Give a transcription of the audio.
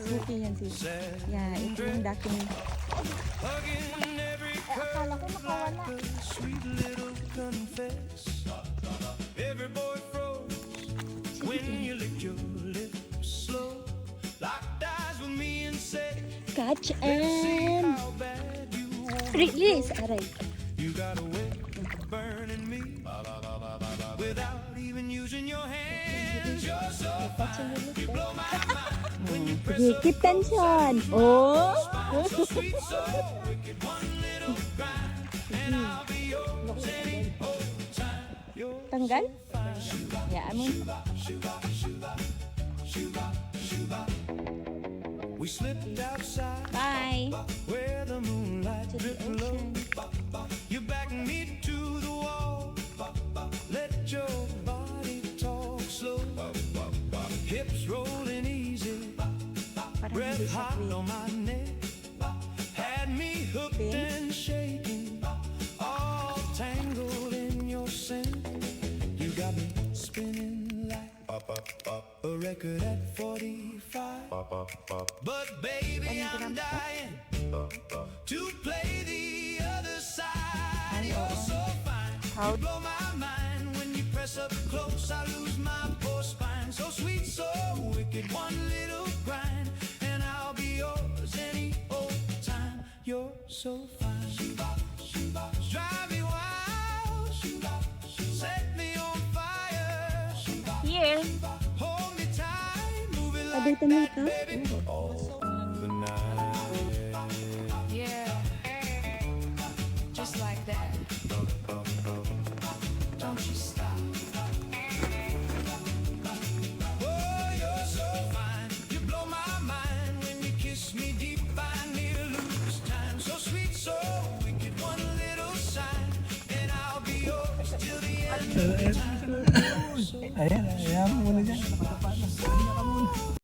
Snoopy yan si. Yeah, ito yung dating. Akala ko nakawala. Sweet little confess. Every boy froze when you licked your lips slow. Locked eyes with me and said, Catch and release. Aray. you got a way of burning me without even using your hands. You're so fine. You blow my mind when you press Sige, keep tension. Oh. so sweet, so wicked. One little grind and I'll be yours any old time. You're Tanggal? Yeah, mo. We slipped outside Bye. where the moonlight dripped low. You back me to the wall. Let your body talk slow. Hips rolling easy. Parang Breath hindi siya hot clean. on my neck. Had me hooked and shaking. All tangled in your scent. You got me spinning like a record at 45. But baby, I'm dying to play the other side. You're so fine. How? You blow my mind when you press up close. I lose my poor spine. So sweet, so wicked. One little grind, and I'll be yours any old time. You're so fine. Drive me wild. Set me on fire. Here. Hold me tight. Move it Sabi like ito na that, ito. baby. The night. Yeah, just like that. Don't you stop. Oh, you're so fine. You blow my mind when you kiss me deep. I near lose time. So sweet, so wicked. One little sign, and I'll be yours till the end of time. Ayan, ayan mo muna dyan.